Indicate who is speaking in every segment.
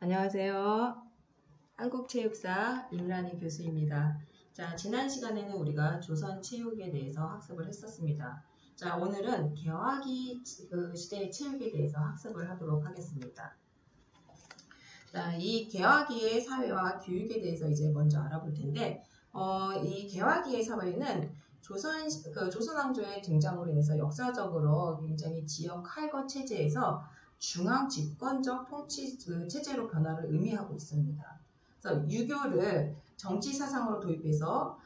Speaker 1: 안녕하세요. 한국체육사 임란희 교수입니다. 자, 지난 시간에는 우리가 조선 체육에 대해서 학습을 했었습니다. 자, 오늘은 개화기 시대의 체육에 대해서 학습을 하도록 하겠습니다. 자, 이 개화기의 사회와 교육에 대해서 이제 먼저 알아볼 텐데, 이 개화기의 사회는 조선왕조의 등장으로 인해서 역사적으로 굉장히 지역 할거 체제에서 중앙 집권적 통치 체제로 변화를 의미하고 있습니다. 그래서 유교를 정치 사상으로 도입해서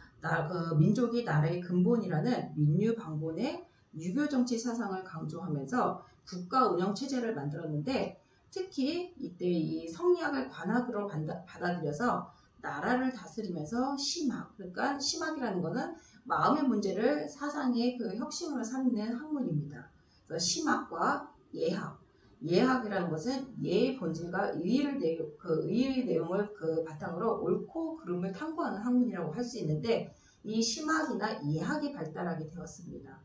Speaker 1: 민족이 나라의 근본이라는 민유방본의 유교 정치 사상을 강조하면서 국가 운영 체제를 만들었는데, 특히 이때 이 성리학을 관학으로 받아들여서 나라를 다스리면서 심학, 그러니까 심학이라는 것은 마음의 문제를 사상의 혁신으로 삼는 학문입니다. 그래서 심학과 예학, 예학이라는 것은 예의 본질과 의의 내용을 바탕으로 옳고 그름을 탐구하는 학문이라고 할 수 있는데, 이 심학이나 예학이 발달하게 되었습니다.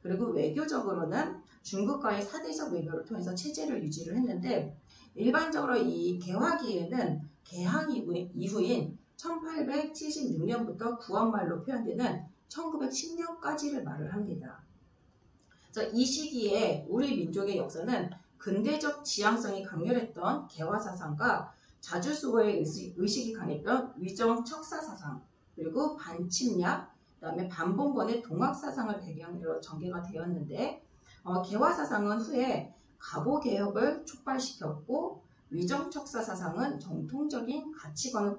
Speaker 1: 그리고 외교적으로는 중국과의 사대적 외교를 통해서 체제를 유지를 했는데, 일반적으로 이 개화기에는 개항 이후인 1876년부터 구원말로 표현되는 1910년까지를 말을 합니다. 그래서 이 시기에 우리 민족의 역사는 근대적 지향성이 강렬했던 개화사상과 자주수호의 의식이 강했던 위정 척사사상, 그리고 반침략, 그 다음에 반봉건의 동학사상을 배경으로 전개가 되었는데, 개화사상은 후에 가보개혁을 촉발시켰고, 위정척사사상은 정통적인 가치관을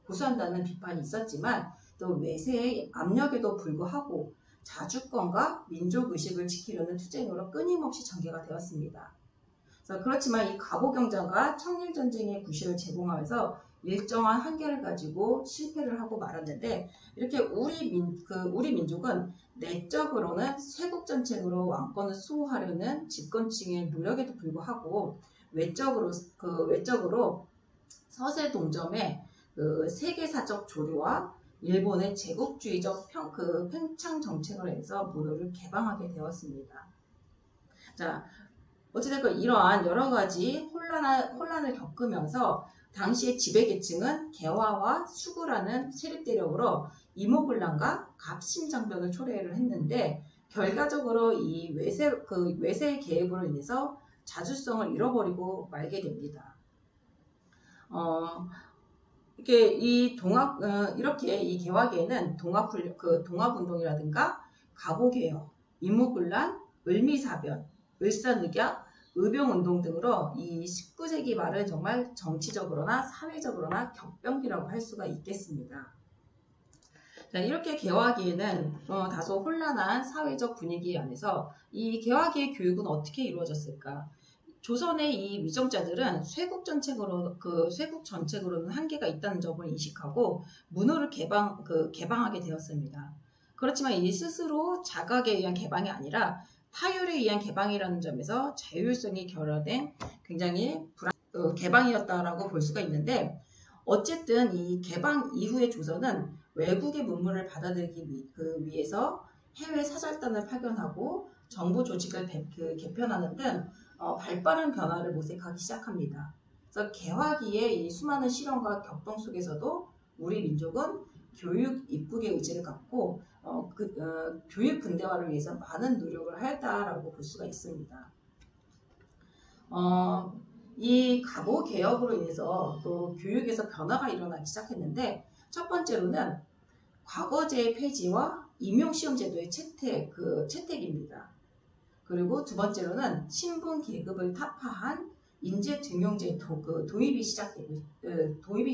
Speaker 1: 고수한다는 비판이 있었지만, 또 외세의 압력에도 불구하고 자주권과 민족의식을 지키려는 투쟁으로 끊임없이 전개가 되었습니다. 그렇지만 이 가보경자가 청일전쟁의 구실을 제공하면서 일정한 한계를 가지고 실패를 하고 말았는데, 이렇게 우리 민족은 내적으로는 쇄국전쟁으로 왕권을 수호하려는 집권층의 노력에도 불구하고 외적으로 서세동점의 세계사적 조류와 일본의 제국주의적 팽창 정책으로 해서 문호를 개방하게 되었습니다. 자, 어찌됐건 이러한 여러 가지 혼란을 겪으면서 당시의 지배계층은 개화와 수구라는 세립대력으로 이모군란과 갑심장벽을 초래를 했는데, 결과적으로 이 외세의 개입으로 인해서 자주성을 잃어버리고 말게 됩니다. 이렇게 이 개화기에는 동학운동이라든가 가보개혁, 이모군란, 을미사변, 을사늑약, 의병운동 등으로 이 19세기 말은 정말 정치적으로나 사회적으로나 격변기라고 할 수가 있겠습니다. 자, 이렇게 개화기에는 다소 혼란한 사회적 분위기 안에서 이 개화기의 교육은 어떻게 이루어졌을까? 조선의 이 위정자들은 쇄국 전책으로는 한계가 있다는 점을 인식하고 문호를 개방하게 되었습니다. 그렇지만 이 스스로 자각에 의한 개방이 아니라 타율에 의한 개방이라는 점에서 자율성이 결여된 굉장히 개방이었다라고 볼 수가 있는데, 어쨌든 이 개방 이후의 조선은 외국의 문물을 받아들이기 위해서 해외 사절단을 파견하고 정부 조직을 개편하는 등 발빠른 변화를 모색하기 시작합니다. 그래서 개화기의 이 수많은 실험과 격동 속에서도 우리 민족은 교육 입국의 의지를 갖고 교육 근대화를 위해서 많은 노력을 했다라고 볼 수가 있습니다. 이 가보 개혁으로 인해서 또 교육에서 변화가 일어나기 시작했는데, 첫 번째로는 과거제의 폐지와 임용시험제도의 채택입니다. 그리고 두 번째로는 신분 계급을 타파한 인재 등용제 도입이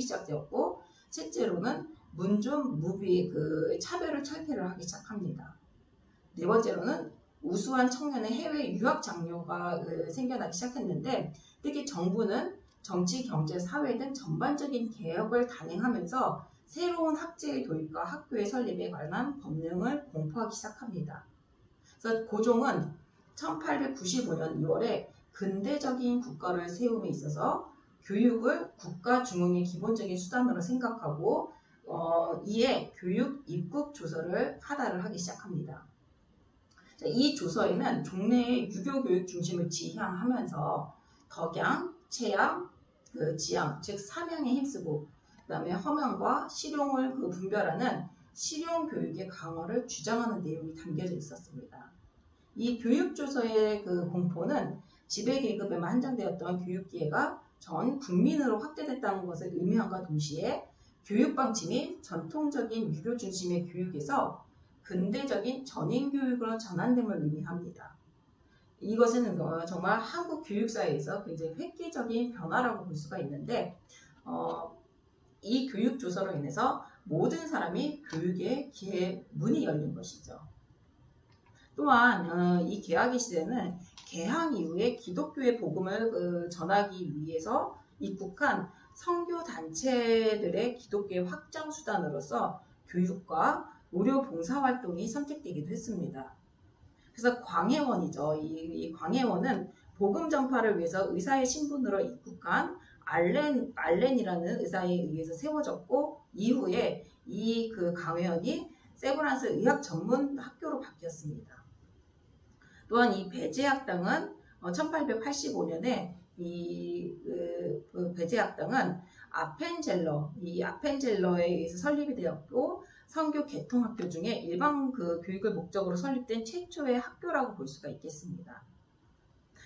Speaker 1: 시작되었고, 셋째로는 문존 무비 차별을 철폐를 하기 시작합니다. 네 번째로는 우수한 청년의 해외 유학 장려가 생겨나기 시작했는데, 특히 정부는 정치, 경제, 사회 등 전반적인 개혁을 단행하면서 새로운 학제의 도입과 학교의 설립에 관한 법령을 공포하기 시작합니다. 그래서 고종은 1895년 2월에 근대적인 국가를 세움에 있어서 교육을 국가 중흥의 기본적인 수단으로 생각하고 이에 교육 입국 조서를 하달을 하기 시작합니다. 이 조서에는 종래의 유교 교육 중심을 지향하면서 덕양, 체양, 그 지향, 즉 사명에 힘쓰고 그다음에 허명과 실용을 그 분별하는 실용 교육의 강화를 주장하는 내용이 담겨져 있었습니다. 이 교육조서의 그 공포는 지배계급에만 한정되었던 교육기회가 전 국민으로 확대됐다는 것을 의미함과 동시에 교육방침이 전통적인 유교 중심의 교육에서 근대적인 전인교육으로 전환됨을 의미합니다. 이것은 정말 한국 교육사회에서 굉장히 획기적인 변화라고 볼 수가 있는데 이 교육조서로 인해서 모든 사람이 교육의 기회 문이 열린 것이죠. 또한 이 개화기 시대는 개항 이후에 기독교의 복음을 전하기 위해서 입국한 선교 단체들의 기독교의 확장 수단으로서 교육과 의료 봉사활동이 선택되기도 했습니다. 그래서 광해원이죠. 이 광해원은 복음 전파를 위해서 의사의 신분으로 입국한 알렌이라는 의사에 의해서 세워졌고 이후에 이 그 광해원이 세브란스 의학 전문 학교로 바뀌었습니다. 또한 이 배제학당은 1885년에 그 배제학당은 이 아펜젤러에 의해서 설립이 되었고 선교 개통학교 중에 일반 그 교육을 목적으로 설립된 최초의 학교라고 볼 수가 있겠습니다.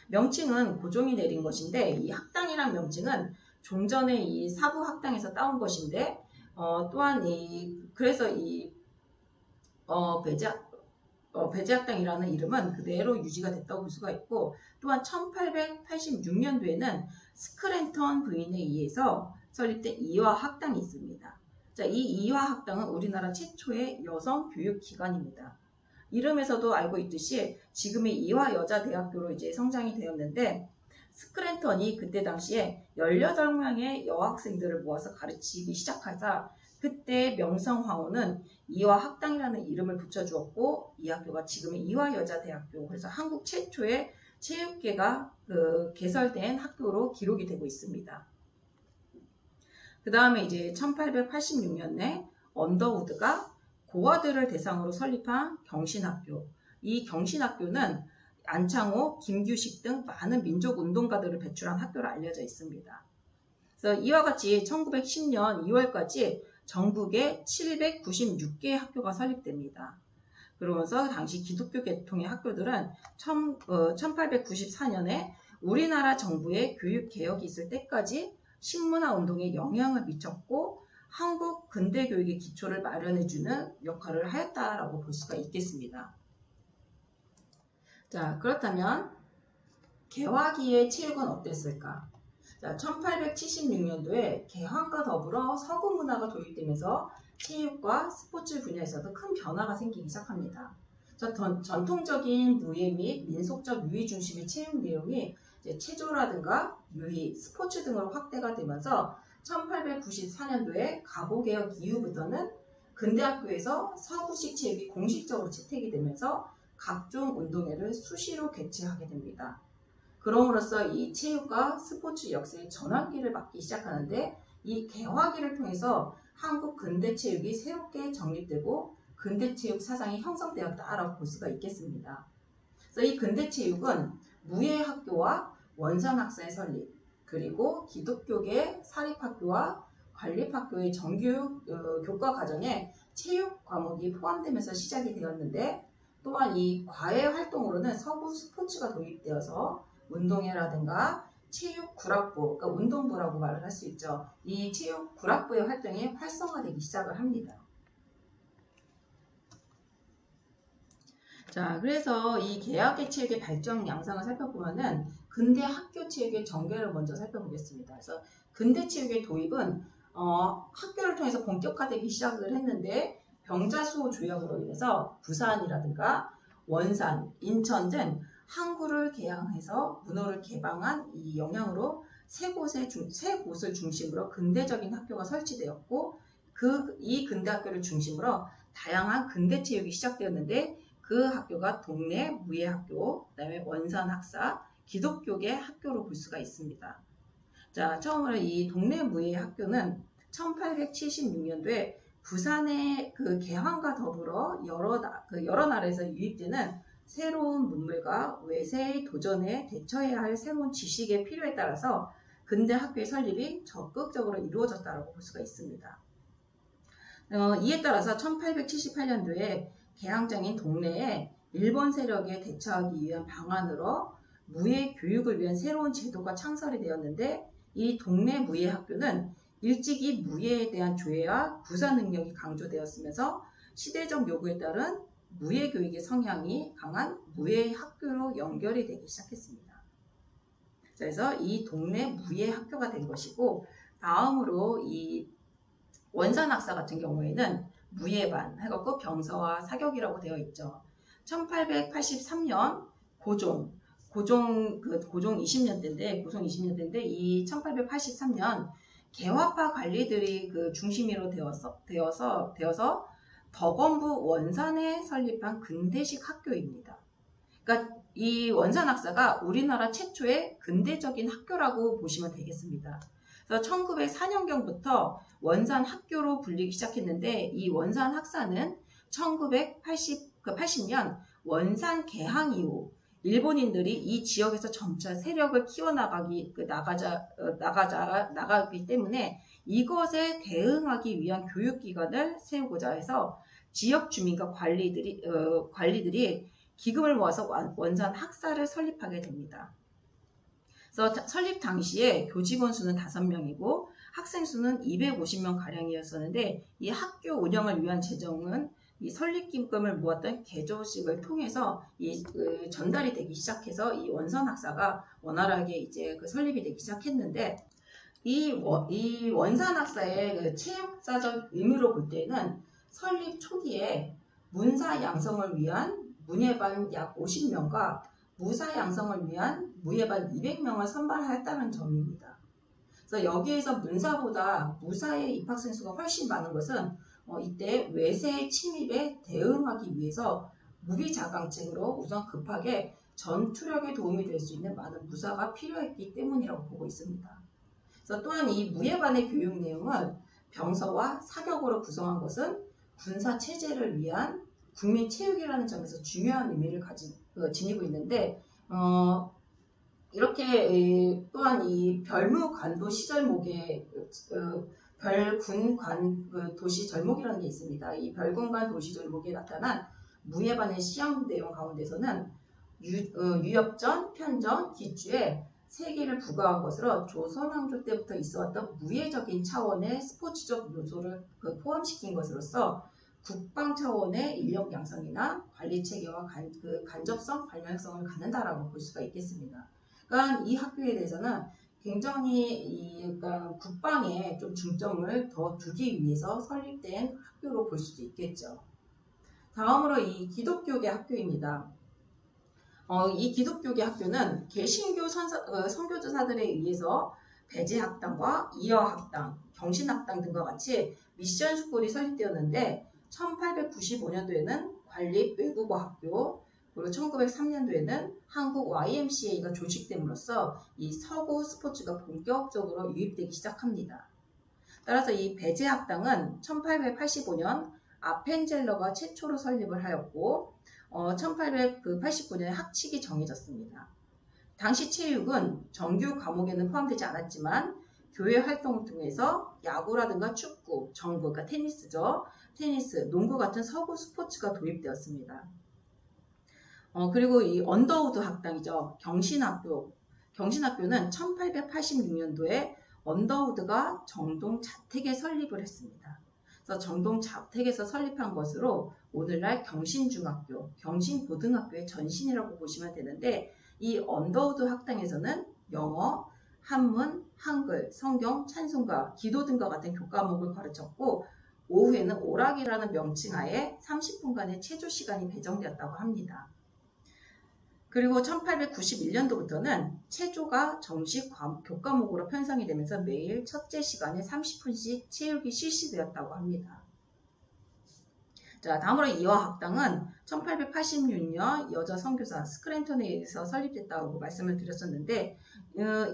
Speaker 1: 명칭은 고종이 내린 것인데 이 학당이란 명칭은 종전의 이 사부 학당에서 따온 것인데 또한 그래서 배제학당이라는 이름은 그대로 유지가 됐다고 볼 수가 있고 또한 1886년도에는 스크랜턴 부인에 의해서 설립된 이화학당이 있습니다. 자, 이 이화학당은 우리나라 최초의 여성 교육기관입니다. 이름에서도 알고 있듯이 지금의 이화여자대학교로 이제 성장이 되었는데 스크랜턴이 그때 당시에 18명의 여학생들을 모아서 가르치기 시작하자 그때 명성황후는 이화학당이라는 이름을 붙여주었고 이 학교가 지금의 이화여자대학교 그래서 한국 최초의 체육계가 개설된 학교로 기록이 되고 있습니다. 그 다음에 이제 1886년에 언더우드가 고아들을 대상으로 설립한 경신학교. 이 경신학교는 안창호, 김규식 등 많은 민족운동가들을 배출한 학교로 알려져 있습니다. 그래서 이와 같이 1910년 2월까지 전국에 796개의 학교가 설립됩니다. 그러면서 당시 기독교 계통의 학교들은 1894년에 우리나라 정부의 교육개혁이 있을 때까지 식문화 운동에 영향을 미쳤고 한국 근대교육의 기초를 마련해주는 역할을 하였다라고 볼 수가 있겠습니다. 자, 그렇다면 개화기의 체육은 어땠을까? 자, 1876년도에 개항과 더불어 서구 문화가 도입되면서 체육과 스포츠 분야에서도 큰 변화가 생기기 시작합니다. 전통적인 무예 및 민속적 유희 중심의 체육 내용이 체조라든가 유희, 스포츠 등으로 확대가 되면서 1894년도에 가보개혁 이후부터는 근대학교에서 서구식 체육이 공식적으로 채택이 되면서 각종 운동회를 수시로 개최하게 됩니다. 그럼으로써 이 체육과 스포츠 역사의 전환기를 맞기 시작하는데 이 개화기를 통해서 한국 근대체육이 새롭게 정립되고 근대체육 사상이 형성되었다라고 볼 수가 있겠습니다. 그래서 이 근대체육은 무예학교와 원산학사의 설립, 그리고 기독교계 사립학교와 관립학교의 정규 교과 과정에 체육 과목이 포함되면서 시작이 되었는데 또한 이 과외 활동으로는 서구 스포츠가 도입되어서 운동회라든가 체육 구락부, 그러니까 운동부라고 말을 할 수 있죠. 이 체육 구락부의 활동이 활성화되기 시작을 합니다. 자, 그래서 이 개학의 체육의 발전 양상을 살펴보면은 근대 학교 체육의 전개를 먼저 살펴보겠습니다. 그래서 근대 체육의 도입은 학교를 통해서 본격화되기 시작을 했는데 병자수호 조약으로 인해서 부산이라든가 원산, 인천 등 항구를 개항해서 문호를 개방한 이 영향으로 세 곳을 중심으로 근대적인 학교가 설치되었고 이 근대 학교를 중심으로 다양한 근대 체육이 시작되었는데 그 학교가 동네 무예학교, 그다음에 원산학사, 기독교계 학교로 볼 수가 있습니다. 자, 처음으로 이 동네 무예학교는 1876년도에 부산의 그 개항과 더불어 여러 나라에서 유입되는 새로운 문물과 외세의 도전에 대처해야 할 새로운 지식의 필요에 따라서 근대 학교의 설립이 적극적으로 이루어졌다고 볼 수가 있습니다. 이에 따라서 1878년도에 개항장인 동래에 일본 세력에 대처하기 위한 방안으로 무예 교육을 위한 새로운 제도가 창설이 되었는데, 이 동래 무예 학교는 일찍이 무예에 대한 조예와 구사 능력이 강조되었으면서 시대적 요구에 따른 무예 교육의 성향이 강한 무예 학교로 연결이 되기 시작했습니다. 그래서 이 동래 무예 학교가 된 것이고, 다음으로 이 원산학사 같은 경우에는 무예반 해갖고 병서와 사격이라고 되어 있죠. 1883년 고종 20년대인데 이 1883년 개화파 관리들이 그 중심으로 되어서 덕원부 원산에 설립한 근대식 학교입니다. 그러니까 이 원산학사가 우리나라 최초의 근대적인 학교라고 보시면 되겠습니다. 그래서 1904년경부터 원산 학교로 불리기 시작했는데, 이 원산 학사는 1980년 원산 개항 이후 일본인들이 이 지역에서 점차 세력을 키워나가기 때문에 이것에 대응하기 위한 교육기관을 세우고자 해서 지역 주민과 관리들이 기금을 모아서 원산 학사를 설립하게 됩니다. 그래서 설립 당시에 교직원 수는 5명이고 학생 수는 250명 가량이었었는데, 이 학교 운영을 위한 재정은 이 설립기금을 모았던 개조식을 통해서 전달이 되기 시작해서 이 원산 학사가 원활하게 이제 설립이 되기 시작했는데, 이 원산 학사의 그 체육사적 의미로 볼 때는 설립 초기에 문사 양성을 위한 문예반 약 50명과 무사 양성을 위한 무예반 200명을 선발하였다는 점입니다. 그래서 여기에서 문사보다 무사의 입학생 수가 훨씬 많은 것은 이때 외세의 침입에 대응하기 위해서 무기자강책으로 우선 급하게 전투력에 도움이 될 수 있는 많은 무사가 필요했기 때문이라고 보고 있습니다. 그래서 또한 이 무예반의 교육 내용은 병서와 사격으로 구성한 것은 군사 체제를 위한 국민 체육이라는 점에서 중요한 의미를 지니고 있는데, 이렇게 또한 이 별무관도 시절목에 별군관 도시 절목이라는 게 있습니다. 이 별군관 도시 절목에 나타난 무예반의 시험 내용 가운데서는 유협전, 편전, 기주에 3개를 부과한 것으로 조선왕조 때부터 있어왔던 무예적인 차원의 스포츠적 요소를 포함시킨 것으로서 국방 차원의 인력 양성이나 관리 체계와 간접성, 발명성을 갖는다라고 볼 수가 있겠습니다. 그러니까 이 학교에 대해서는 굉장히 국방에 좀 중점을 더 두기 위해서 설립된 학교로 볼 수도 있겠죠. 다음으로 이 기독교계 학교입니다. 이 기독교계 학교는 개신교 선교사들에 의해서 배제학당과 이어학당, 경신학당 등과 같이 미션 스쿨이 설립되었는데, 1895년도에는 관립 외국어 학교, 그리고 1903년도에는 한국 YMCA가 조직됨으로써 이 서구 스포츠가 본격적으로 유입되기 시작합니다. 따라서 이 배제학당은 1885년 아펜젤러가 최초로 설립을 하였고 1889년에 학칙이 정해졌습니다. 당시 체육은 정규 과목에는 포함되지 않았지만 교회 활동을 통해서 야구라든가 축구, 정구, 그러니까 테니스, 농구 같은 서구 스포츠가 도입되었습니다. 그리고 이 언더우드 학당이죠. 경신학교는 1886년도에 언더우드가 정동 자택에 설립을 했습니다. 그래서 정동 자택에서 설립한 것으로 오늘날 경신중학교, 경신고등학교의 전신이라고 보시면 되는데, 이 언더우드 학당에서는 영어, 한문, 한글, 성경, 찬송가, 기도 등과 같은 교과목을 가르쳤고, 오후에는 오락이라는 명칭하에 30분간의 체조 시간이 배정되었다고 합니다. 그리고 1891년도부터는 체조가 정식 교과목으로 편성이 되면서 매일 첫째 시간에 30분씩 체육이 실시되었다고 합니다. 자, 다음으로 이화학당은 1886년 여자 선교사 스크랜턴에 의해서 설립됐다고 말씀을 드렸었는데,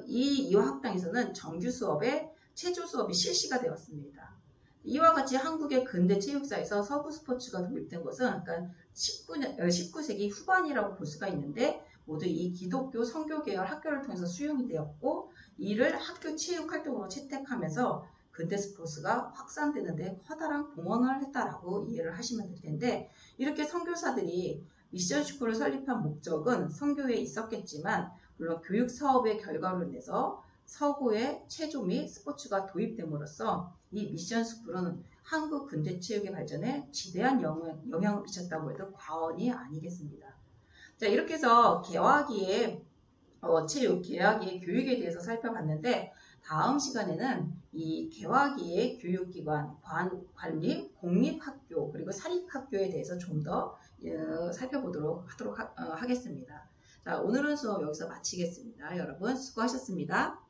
Speaker 1: 이 이화학당에서는 정규 수업에 체조 수업이 실시가 되었습니다. 이와 같이 한국의 근대 체육사에서 서구 스포츠가 도입된 것은 19세기 후반이라고 볼 수가 있는데, 모두 이 기독교 선교 계열 학교를 통해서 수용이 되었고 이를 학교 체육 활동으로 채택하면서 근대 스포츠가 확산되는데 커다란 공헌을 했다라고 이해를 하시면 될 텐데 이렇게 선교사들이 미션스쿨을 설립한 목적은 선교에 있었겠지만 물론 교육 사업의 결과로 인해서 서구의 체조 및 스포츠가 도입됨으로써 이 미션스쿨은 한국 근대체육의 발전에 지대한 영향을 미쳤다고 해도 과언이 아니겠습니다. 자, 이렇게 해서 개화기의 체육, 개화기의 교육에 대해서 살펴봤는데 다음 시간에는 이 개화기의 교육기관, 관립, 공립학교, 그리고 사립학교에 대해서 좀 더 살펴보도록 하겠습니다. 자, 오늘은 수업 여기서 마치겠습니다. 여러분 수고하셨습니다.